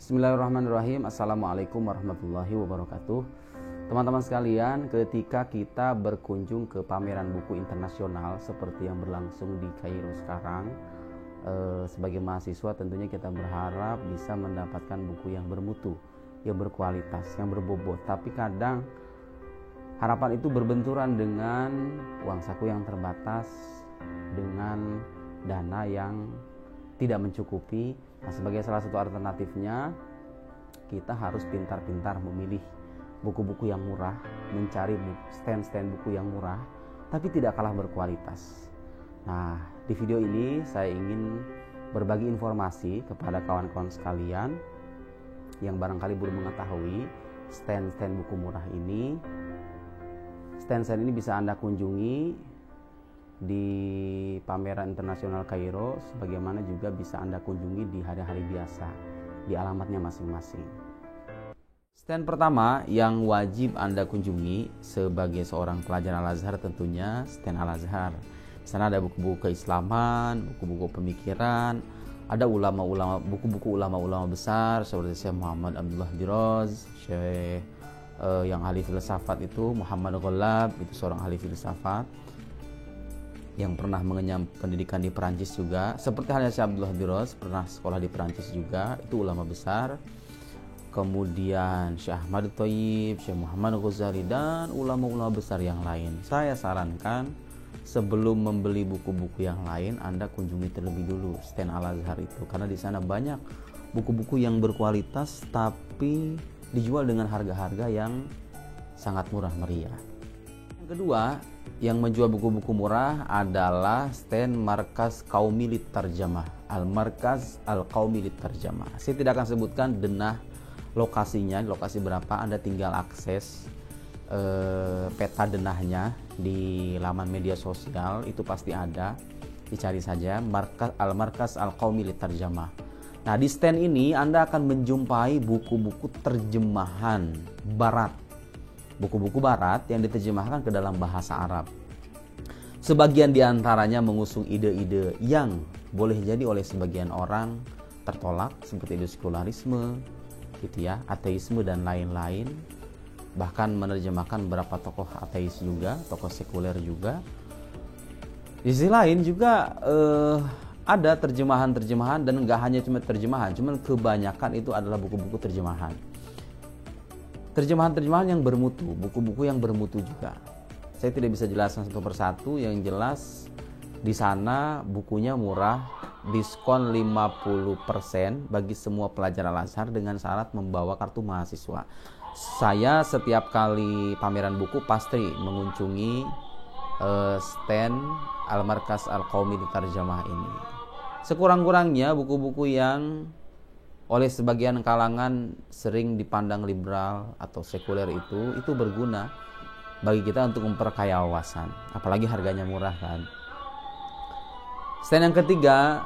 Bismillahirrahmanirrahim. Assalamualaikum warahmatullahi wabarakatuh. Teman-teman sekalian, ketika kita berkunjung ke pameran buku internasional seperti yang berlangsung di Kairo sekarang, sebagai mahasiswa tentunya kita berharap bisa mendapatkan buku yang bermutu, yang berkualitas, yang berbobot. Tapi kadang harapan itu berbenturan dengan uang saku yang terbatas, dengan dana yang tidak mencukupi. Nah, sebagai salah satu alternatifnya, kita harus pintar-pintar memilih buku-buku yang murah, mencari stand-stand buku yang murah, tapi tidak kalah berkualitas. Nah, di video ini saya ingin berbagi informasi kepada kawan-kawan sekalian yang barangkali belum mengetahui stand-stand buku murah ini. Stand-stand ini bisa Anda kunjungi di pameran internasional Kairo, sebagaimana juga bisa Anda kunjungi di hari-hari biasa di alamatnya masing-masing. Stand pertama yang wajib Anda kunjungi sebagai seorang pelajar Al-Azhar tentunya stand Al-Azhar. Di sana ada buku-buku keislaman, buku-buku pemikiran, ada buku-buku ulama-ulama besar seperti Syekh Muhammad Abdullah Diroz, Syekh yang ahli filsafat itu Muhammad Ghalab, itu seorang ahli filsafat yang pernah mengenyam pendidikan di Perancis juga, seperti halnya Syekh Abdullah Diroz pernah sekolah di Perancis juga, itu ulama besar. Kemudian Syekh Ahmad Thayyib, Syekh Muhammad Ghazali, dan ulama-ulama besar yang lain. Saya sarankan sebelum membeli buku-buku yang lain, Anda kunjungi terlebih dulu stand Al-Azhar itu, karena di sana banyak buku-buku yang berkualitas tapi dijual dengan harga-harga yang sangat murah meriah. Yang kedua, yang menjual buku-buku murah adalah stand Markas Qaumi Lit-Tarjamah, Al-Markaz Al-Qaumi Lit-Tarjamah. Saya tidak akan sebutkan denah lokasinya, lokasi berapa, Anda tinggal akses peta denahnya di laman media sosial, itu pasti ada, dicari saja Al-Markaz Al-Qaumi Lit-Tarjamah. Nah, di stand ini Anda akan menjumpai buku-buku terjemahan barat, buku-buku barat yang diterjemahkan ke dalam bahasa Arab. Sebagian diantaranya mengusung ide-ide yang boleh jadi oleh sebagian orang tertolak, seperti ide sekularisme, gitu ya, ateisme dan lain-lain. Bahkan menerjemahkan beberapa tokoh ateis juga, tokoh sekuler juga. Di sisi lain juga ada terjemahan-terjemahan, dan nggak hanya cuma terjemahan, cuman kebanyakan itu adalah buku-buku terjemahan. Terjemahan-terjemahan yang bermutu, buku-buku yang bermutu juga. Saya tidak bisa jelaskan satu persatu, yang jelas di sana bukunya murah, diskon 50% bagi semua pelajar Al-Azhar dengan syarat membawa kartu mahasiswa. Saya setiap kali pameran buku pasti mengunjungi stand Al-Markaz Al-Qaumi Lit-Tarjamah ini. Sekurang-kurangnya buku-buku yang oleh sebagian kalangan sering dipandang liberal atau sekuler itu berguna bagi kita untuk memperkaya wawasan, apalagi harganya murah kan. Stand yang ketiga,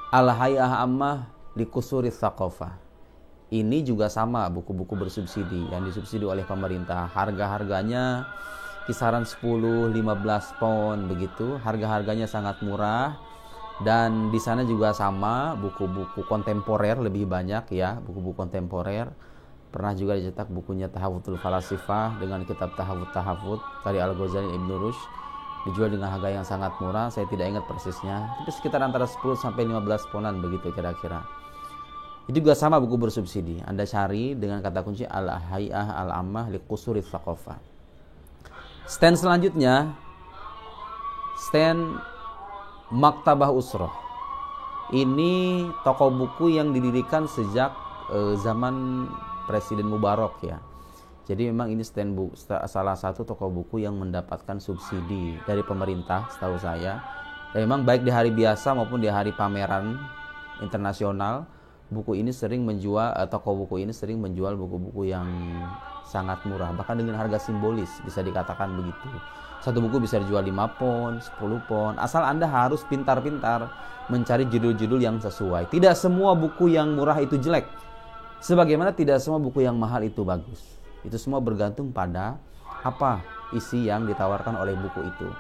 Al-Hay'ah Ammah li Qusuri Tsaqafah. Ini juga sama, buku-buku bersubsidi yang disubsidi oleh pemerintah. Harga-harganya kisaran 10-15 pound begitu, harga-harganya sangat murah. Dan di sana juga sama, buku-buku kontemporer lebih banyak ya, buku-buku kontemporer. Pernah juga dicetak bukunya Tahawutul Falasifah dengan kitab Tahawut karya Al-Ghazali Ibn Rushd, dijual dengan harga yang sangat murah. Saya tidak ingat persisnya, tapi sekitar antara 10-15 poundan begitu kira-kira. Itu juga sama, buku bersubsidi. Anda cari dengan kata kunci Al-Hay'ah Al-Ammah li Qusuri Tsaqafah. Stand selanjutnya, stand Maktabah Usroh. Ini toko buku yang didirikan sejak zaman Presiden Mubarak ya. Jadi memang ini stand salah satu toko buku yang mendapatkan subsidi dari pemerintah setahu saya. Dan memang baik di hari biasa maupun di hari pameran internasional, buku ini sering menjual, toko buku ini sering menjual buku-buku yang sangat murah, bahkan dengan harga simbolis, bisa dikatakan begitu. Satu buku bisa dijual 5 pound, 10 pound, asal Anda harus pintar-pintar mencari judul-judul yang sesuai. Tidak semua buku yang murah itu jelek, sebagaimana tidak semua buku yang mahal itu bagus. Itu semua bergantung pada apa isi yang ditawarkan oleh buku itu.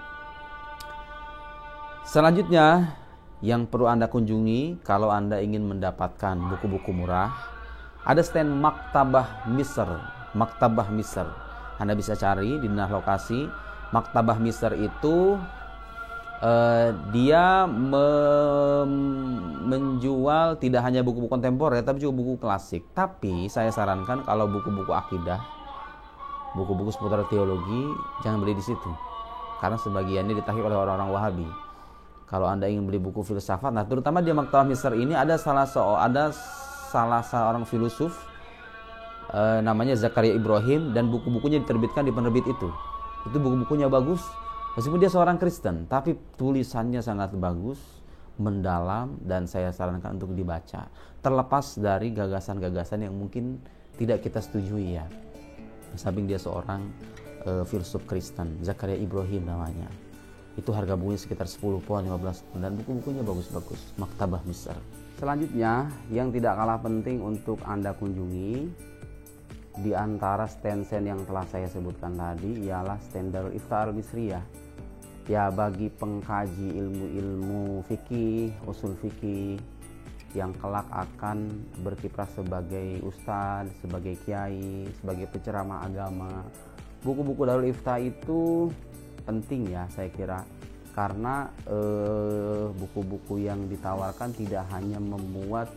Selanjutnya, yang perlu Anda kunjungi kalau Anda ingin mendapatkan buku-buku murah. Ada stand Maktabah Misr. Maktabah Misr. Anda bisa cari di lokasi. Maktabah Misr itu dia menjual tidak hanya buku-buku kontemporer tapi juga buku klasik. Tapi saya sarankan kalau buku-buku akidah, buku-buku seputar teologi, jangan beli di situ karena sebagiannya ditarik oleh orang-orang Wahabi. Kalau Anda ingin beli buku filsafat, nah terutama di Maktabah Misr ini ada salah seorang filosof namanya Zakaria Ibrahim, dan buku-bukunya diterbitkan di penerbit itu. Itu buku-bukunya bagus. Meskipun dia seorang Kristen, tapi tulisannya sangat bagus, mendalam, dan saya sarankan untuk dibaca. Terlepas dari gagasan-gagasan yang mungkin tidak kita setujui ya. Samping dia seorang filsuf Kristen, Zakaria Ibrahim namanya. Itu harga bukunya sekitar 10 pound, 15 pound, dan buku-bukunya bagus-bagus. Maktabah Misr. Selanjutnya, yang tidak kalah penting untuk Anda kunjungi di antara stand-stand yang telah saya sebutkan tadi ialah stand Darul Ifta Al-Misriyah. Ya, bagi pengkaji ilmu-ilmu fikih, usul fikih yang kelak akan berkiprah sebagai ustadz, sebagai kiai, sebagai penceramah agama, buku-buku Darul Ifta itu penting ya saya kira, karena buku-buku yang ditawarkan tidak hanya memuat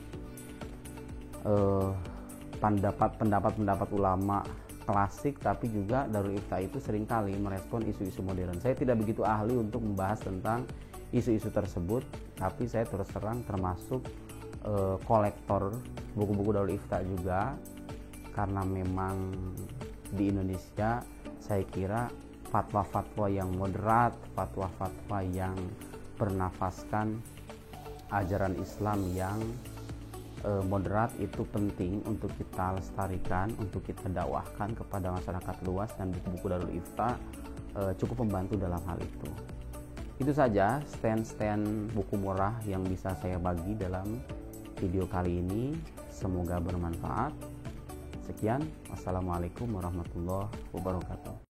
pendapat ulama klasik, tapi juga Darul Ifta itu seringkali merespon isu-isu modern. Saya tidak begitu ahli untuk membahas tentang isu-isu tersebut, tapi saya terus terang termasuk kolektor buku-buku Darul Ifta juga, karena memang di Indonesia saya kira fatwa-fatwa yang moderat, fatwa-fatwa yang bernafaskan ajaran Islam yang moderat itu penting untuk kita lestarikan, untuk kita dakwahkan kepada masyarakat luas, dan buku-buku Darul Ifta cukup membantu dalam hal itu. Itu saja stand-stand buku murah yang bisa saya bagi dalam video kali ini. Semoga bermanfaat. Sekian, wassalamualaikum warahmatullahi wabarakatuh.